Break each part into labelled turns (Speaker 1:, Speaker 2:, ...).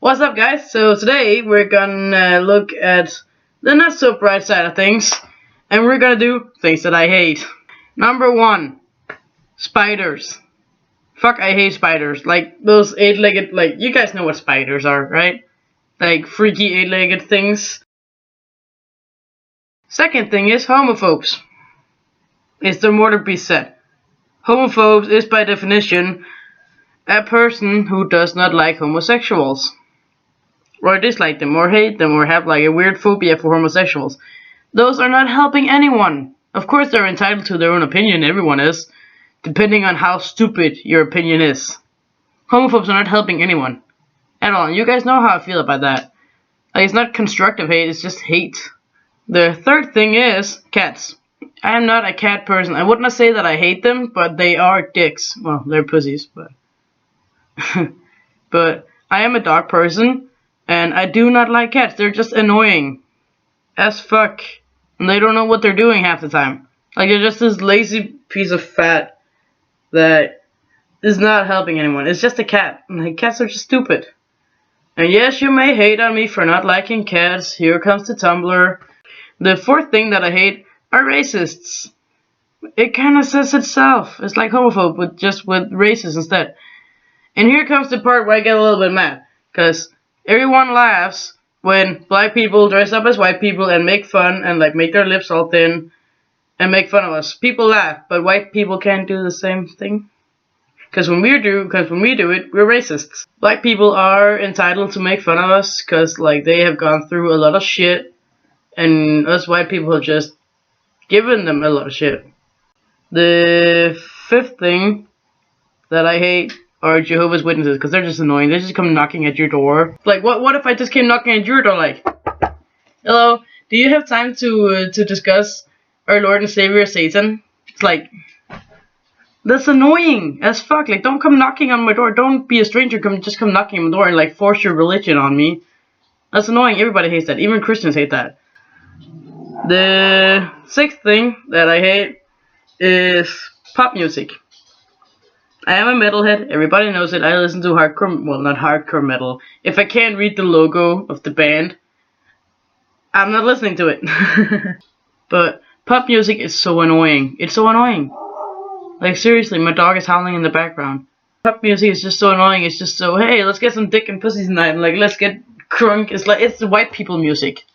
Speaker 1: What's up, guys? So today we're gonna look at the not so bright side of things, and we're gonna do things that I hate. Number one, spiders. Fuck, I hate spiders. Like those eight-legged, like you guys know what spiders are, right? Like freaky eight-legged things. Second thing is homophobes. Is there more to be said? Homophobes is by definition a person who does not like homosexuals, or dislike them, or hate them, or have like a weird phobia for homosexuals. Those are not helping anyone. Of course, they're entitled to their own opinion, everyone is, depending on how stupid your opinion is. Homophobes are not helping anyone at all. And you guys know how I feel about that. Like, it's not constructive hate, it's just hate. The third thing is cats. I am not a cat person. I would not say that I hate them, but they are dicks. Well, they're pussies, but but I am a dog person, and I do not like cats. They're just annoying as fuck, and they don't know what they're doing half the time. Like, they're just this lazy piece of fat that is not helping anyone. It's just a cat, and like, cats are just stupid. And yes, you may hate on me for not liking cats. Here comes the Tumblr. The fourth thing that I hate are racists. It kind of says itself. It's like homophobe, with racist instead. And here comes the part where I get a little bit mad, because everyone laughs when black people dress up as white people and make fun and like make their lips all thin and make fun of us. People laugh, but white people can't do the same thing. Because when we do it, we're racists. Black people are entitled to make fun of us because like they have gone through a lot of shit, and us white people have just given them a lot of shit. The fifth thing that I hate are Jehovah's Witnesses, because they're just annoying. They just come knocking at your door. Like, what if I just came knocking at your door like, hello, do you have time to discuss our Lord and Savior Satan? It's like, that's annoying as fuck. Like, don't come knocking on my door. Don't be a stranger. Just come knocking on my door and like force your religion on me. That's annoying. Everybody hates that. Even Christians hate that. The sixth thing that I hate is pop music. I am a metalhead, everybody knows it. I listen to hardcore, well, not hardcore metal. If I can't read the logo of the band, I'm not listening to it. But pop music is so annoying. It's so annoying. Like, seriously, my dog is howling in the background. Pop music is just so annoying. It's just so, hey, let's get some dick and pussy tonight, and like, let's get crunk. It's white people music.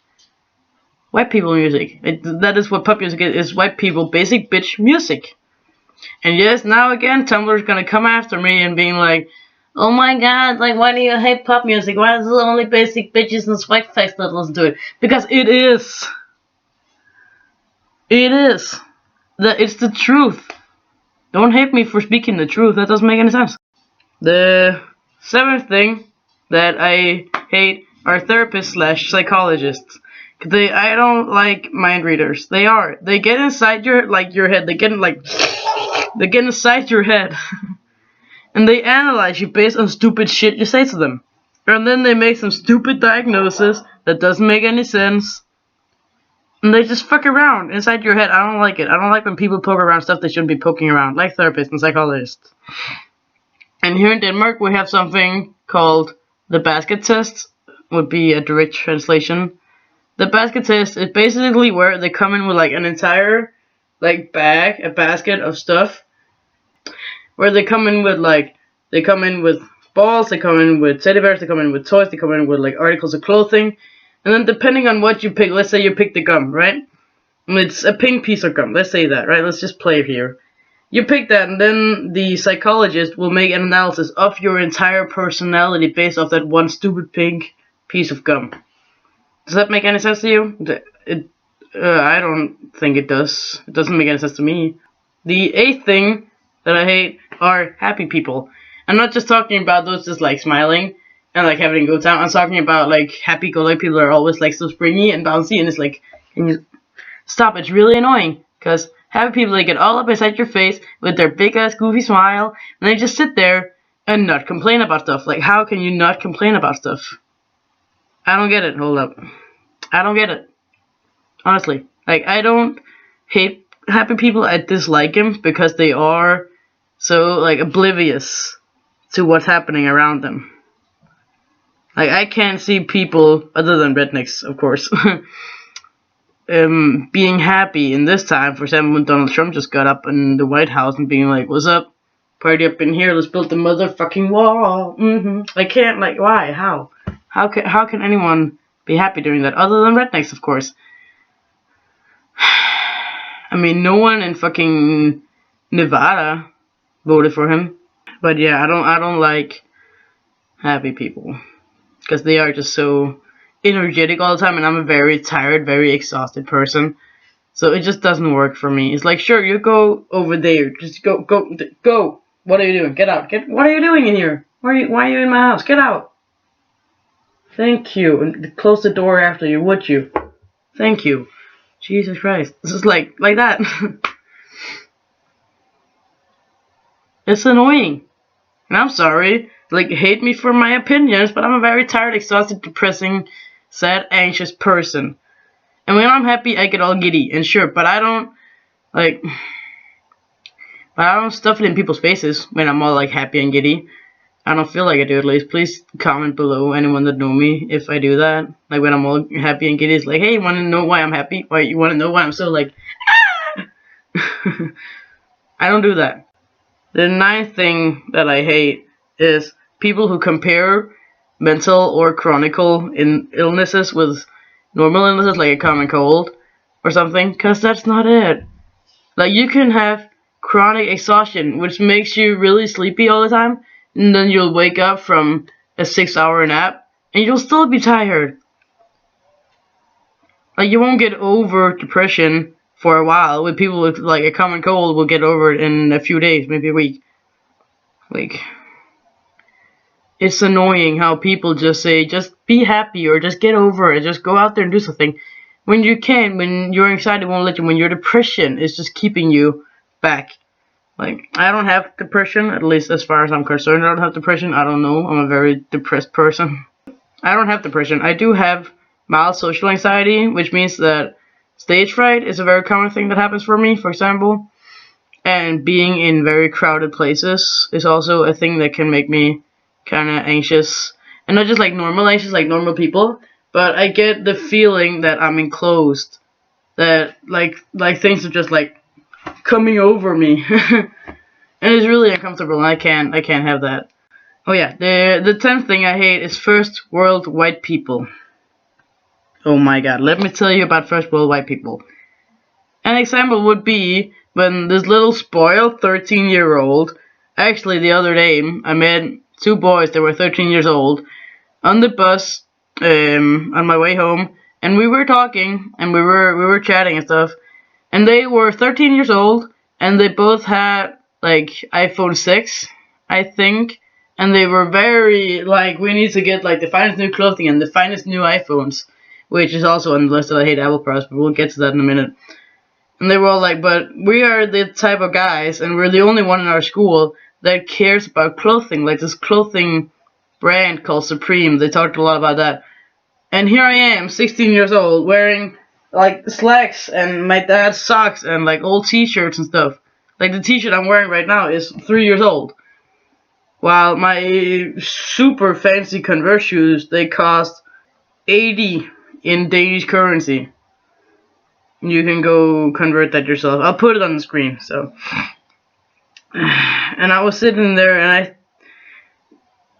Speaker 1: White people music. That is what pop music is white people basic bitch music. And yes, now again, Tumblr's gonna come after me and being like, oh my god, like, why do you hate pop music? Why is it only basic bitches and white face that listen to it? Because it is. It is. It's the truth. Don't hate me for speaking the truth. That doesn't make any sense. The seventh thing that I hate are therapists / psychologists. I don't like mind readers. They get inside your head. They get inside your head. And they analyze you based on stupid shit you say to them. And then they make some stupid diagnosis that doesn't make any sense. And they just fuck around inside your head. I don't like it. I don't like when people poke around stuff they shouldn't be poking around, like therapists and psychologists. And here in Denmark, we have something called the basket test, would be a direct translation. The basket test is basically where they come in with like an entire like a basket of stuff, where they come in with balls, they come in with teddy bears, they come in with toys, they come in with like articles of clothing, and then depending on what you pick, let's say you pick the gum, right? And it's a pink piece of gum, let's say that, right? Let's just play here. You pick that, and then the psychologist will make an analysis of your entire personality based off that one stupid pink piece of gum. Does that make any sense to you? I don't think it does. It doesn't make any sense to me. The eighth thing that I hate are happy people. I'm not just talking about those just like smiling and like having a good time. I'm talking about like happy-go-lucky people that are always like so springy and bouncy, and it's like, can you stop? It's really annoying, because happy people, they get all up inside your face with their big ass goofy smile, and they just sit there and not complain about stuff. Like, how can you not complain about stuff? I don't get it. Hold up. I don't get it. Honestly. Like, I don't hate happy people. I dislike them because they are so, like, oblivious to what's happening around them. Like, I can't see people, other than rednecks, of course, being happy in this time. For example, when Donald Trump just got up in the White House and being like, "What's up? Party up in here. Let's build the motherfucking wall." I can't, like, why? How? How can anyone be happy doing that? Other than rednecks, of course. I mean, no one in fucking Nevada voted for him. But yeah, I don't like happy people, because they are just so energetic all the time, and I'm a very tired, very exhausted person. So it just doesn't work for me. It's like, sure, you go over there. Just go. What are you doing? Get out. What are you doing in here? Why are you in my house? Get out. Thank you. And close the door after you, would you? Thank you. Jesus Christ. This is like that. It's annoying. And I'm sorry. Like, hate me for my opinions, but I'm a very tired, exhausted, depressing, sad, anxious person. And when I'm happy, I get all giddy. And sure, but I don't stuff it in people's faces when I'm all like happy and giddy. I don't feel like I do, at least. Please comment below, anyone that know me, if I do that. Like, when I'm all happy and giddy, it's like, hey, you want to know why I'm happy? Why you want to know why I'm so like, ah! I don't do that. The ninth thing that I hate is people who compare mental or chronic illnesses with normal illnesses, like a common cold or something, because that's not it. Like, you can have chronic exhaustion, which makes you really sleepy all the time, and then you'll wake up from a 6-hour nap, and you'll still be tired. Like, you won't get over depression for a while. With people with, like, a common cold will get over it in a few days, maybe a week. Like, it's annoying how people just say, just be happy, or just get over it, just go out there and do something. When you can't, when your anxiety won't let you, when your depression is just keeping you back. Like, I don't have depression, at least as far as I'm concerned. I don't have depression. I don't know. I'm a very depressed person. I don't have depression. I do have mild social anxiety, which means that stage fright is a very common thing that happens for me, for example. And being in very crowded places is also a thing that can make me kind of anxious. And not just like normal anxious, like normal people, but I get the feeling that I'm enclosed. That, like things are just, like, coming over me. And it's really uncomfortable, and I can't have that. Oh yeah, the 10th thing I hate is first world white people. Oh my god, let me tell you about first world white people. An example would be when this little spoiled 13-year-old, actually the other day I met two boys that were 13 years old on the bus on my way home, and we were talking and we were chatting and stuff, and they were 13 years old, and they both had like iPhone 6, I think, and they were very like, we need to get like the finest new clothing and the finest new iPhones, which is also on the list that I hate Apple products, but we'll get to that in a minute. And they were all like, but we are the type of guys, and we're the only one in our school that cares about clothing, like this clothing brand called Supreme. They talked a lot about that. And here I am, 16 years old, wearing like slacks and my dad's socks and like old t-shirts and stuff. Like, the t-shirt I'm wearing right now is 3 years old. While my super fancy Converse shoes, they cost 80 in Danish currency. You can go convert that yourself. I'll put it on the screen. So, and I was sitting there, and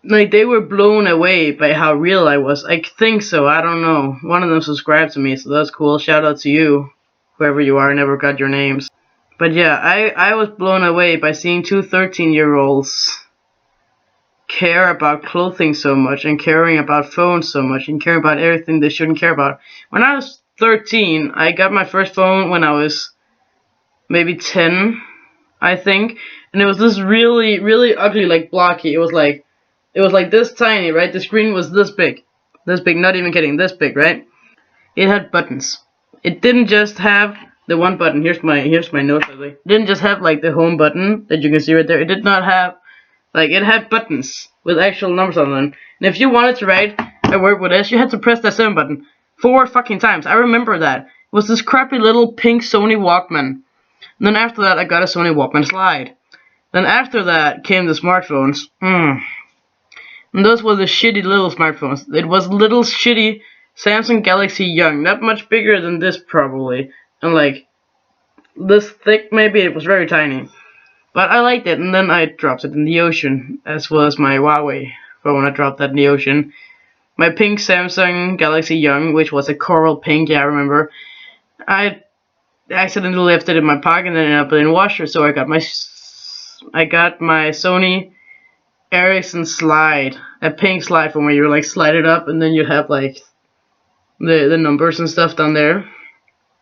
Speaker 1: they were blown away by how real I was. I think so. I don't know. One of them subscribed to me, so that's cool. Shout out to you, whoever you are. I never got your names. But yeah, I was blown away by seeing two 13-year-olds care about clothing so much, and caring about phones so much, and caring about everything they shouldn't care about. When I was 13, I got my first phone when I was maybe 10, I think, and it was this really, really ugly, like, blocky. It was like this tiny, right? The screen was this big, not even kidding, this big, right? It had buttons. It didn't just have the one button. Here's my notes, by the way. It didn't just have like the home button that you can see right there. It did not have, like, it had buttons with actual numbers on them. And if you wanted to write a word with S, you had to press that 7 button 4 fucking times. I remember that. It was this crappy little pink Sony Walkman. And then after that, I got a Sony Walkman Slide. Then after that came the smartphones. And those were the shitty little smartphones. It was little shitty Samsung Galaxy Young, not much bigger than this probably, and like this thick maybe. It was very tiny, but I liked it. And then I dropped it in the ocean, as well as my Huawei phone. I dropped that in the ocean. My pink Samsung Galaxy Young, which was a coral pink, yeah, I remember. I accidentally left it in my pocket and then ended up in the washer, so I got my Sony Ericsson slide, a pink slide from where you like slide it up and then you have like the numbers and stuff down there.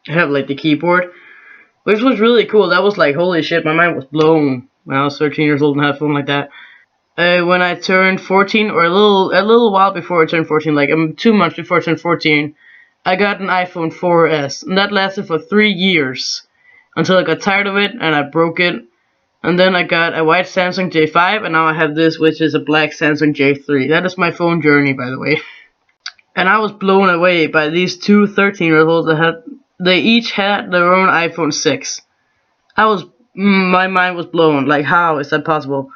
Speaker 1: I have like the keyboard, which was really cool. That was like, holy shit, my mind was blown when I was 13 years old and had a phone like that. When I turned 14, or a little while before I turned 14, like 2 months before I turned 14, I got an iPhone 4S, and that lasted for 3 years until I got tired of it and I broke it. And then I got a white Samsung J5, and now I have this, which is a black Samsung J3. That is my phone journey, by the way. And I was blown away by these two 13-year-olds they each had their own iPhone 6. My mind was blown. Like, how is that possible?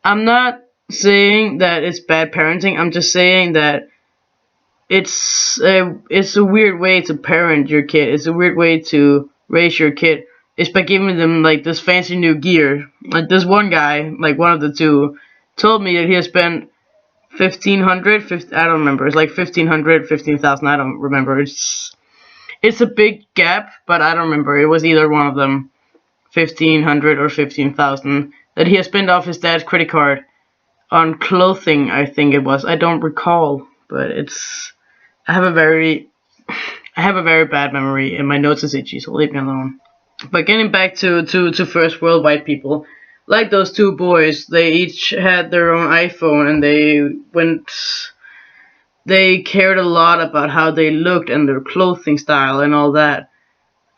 Speaker 1: I'm not saying that it's bad parenting. I'm just saying that it's a weird way to parent your kid. It's a weird way to raise your kid. It's by giving them like this fancy new gear. Like this one guy, like one of the two, told me that he has spent 1,500, I don't remember. It's like 1,500, 15,000. I don't remember. It's a big gap, but I don't remember. It was either one of them, 1,500 or 15,000, that he has spent off his dad's credit card on clothing. I think it was. I don't recall, but I have a very bad memory, and my notes is itchy, so leave me alone. But getting back to first world white people, like those two boys, they each had their own iPhone, and they cared a lot about how they looked and their clothing style and all that.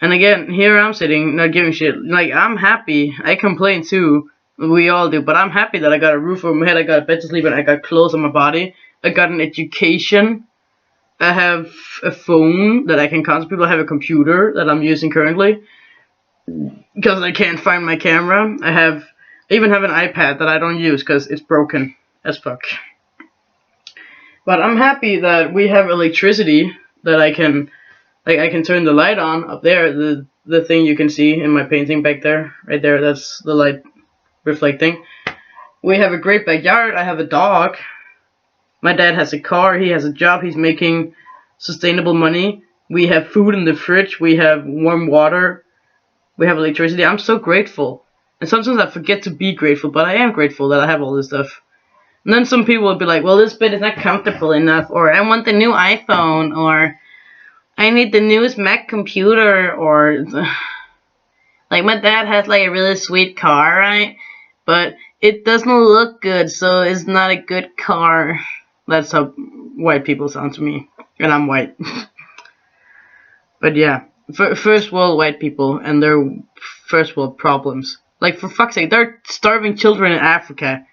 Speaker 1: And again, here I'm sitting, not giving shit. Like, I'm happy. I complain too. We all do. But I'm happy that I got a roof over my head, I got a bed to sleep in, I got clothes on my body, I got an education, I have a phone that I can contact people, I have a computer that I'm using currently because I can't find my camera. I even have an iPad that I don't use because it's broken as fuck. But I'm happy that we have electricity, that I can turn the light on up there, the thing you can see in my painting back there, right there, that's the light reflecting. We have a great backyard, I have a dog, my dad has a car, he has a job, he's making sustainable money, we have food in the fridge, we have warm water, we have electricity. I'm so grateful. And sometimes I forget to be grateful, but I am grateful that I have all this stuff. And then some people will be like, well, this bed is not comfortable enough, or I want the new iPhone, or I need the newest Mac computer, or like my dad has like a really sweet car, right? But it doesn't look good, so it's not a good car. That's how white people sound to me. And I'm white. But yeah, first world white people and their first world problems. Like, for fuck's sake, there are starving children in Africa.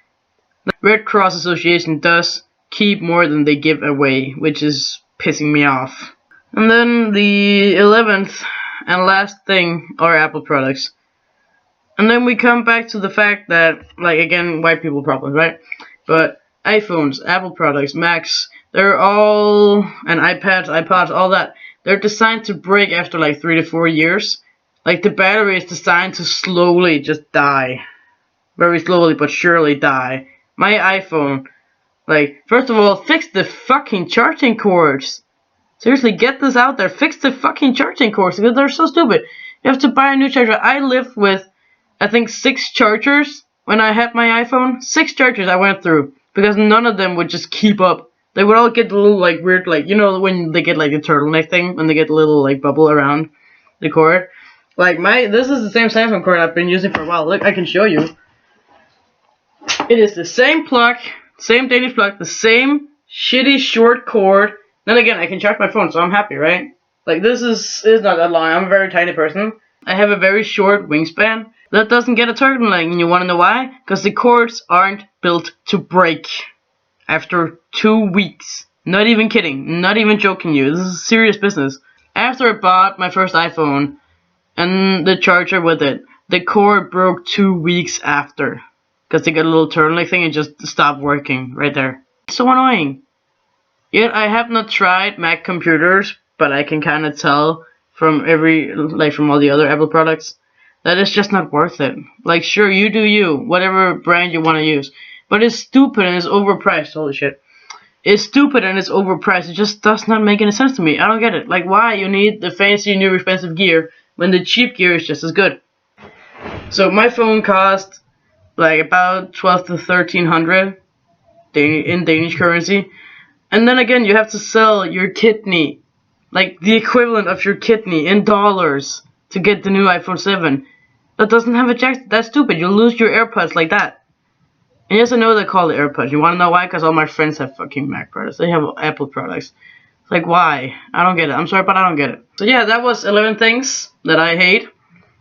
Speaker 1: The Red Cross Association does keep more than they give away, which is pissing me off. And then the 11th and last thing are Apple products. And then we come back to the fact that, like, again, white people problems, right? But iPhones, Apple products, Macs, they're all, and iPads, iPods, all that, they're designed to break after like 3 to 4 years. Like, the battery is designed to slowly just die. Very slowly but surely die. My iPhone, like, first of all, fix the fucking charging cords. Seriously, get this out there. Fix the fucking charging cords, because they're so stupid. You have to buy a new charger. I lived with, I think, 6 chargers when I had my iPhone. 6 chargers I went through, because none of them would just keep up. They would all get a little, like, weird, like, you know, when they get, like, a turtleneck thing, when they get a little, like, bubble around the cord. Like, this is the same Samsung cord I've been using for a while. Look, I can show you. It is the same plug, same Danish plug, the same shitty short cord. Then again, I can charge my phone, so I'm happy, right? Like, this is not that long. I'm a very tiny person. I have a very short wingspan. That doesn't get a turtleneck, and you wanna know why? Because the cords aren't built to break after 2 weeks. Not even kidding. Not even joking you. This is serious business. After I bought my first iPhone and the charger with it, the cord broke 2 weeks after. Because they got a little turtleneck thing and just stopped working right there. It's so annoying. Yet I have not tried Mac computers, but I can kind of tell from from all the other Apple products that it's just not worth it. Like, sure, you do you, whatever brand you want to use, but it's stupid and it's overpriced. Holy shit. It's stupid and it's overpriced. It just does not make any sense to me. I don't get it. Like, why you need the fancy new expensive gear when the cheap gear is just as good? So my phone cost like about 12 to 1300 in Danish currency. And then again, you have to sell your kidney, like the equivalent of your kidney in dollars to get the new iPhone 7. That doesn't have a jack. That's stupid. You'll lose your AirPods like that. And yes, I know they call it AirPods. You want to know why? Because all my friends have fucking Mac products. They have Apple products. It's like, why? I don't get it. I'm sorry, but I don't get it. So yeah, that was 11 things that I hate.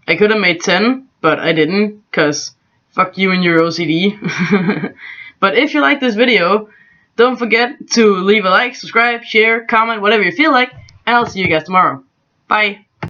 Speaker 1: I could have made 10, but I didn't, because fuck you and your OCD. But if you like this video, don't forget to leave a like, subscribe, share, comment, whatever you feel like, and I'll see you guys tomorrow. Bye.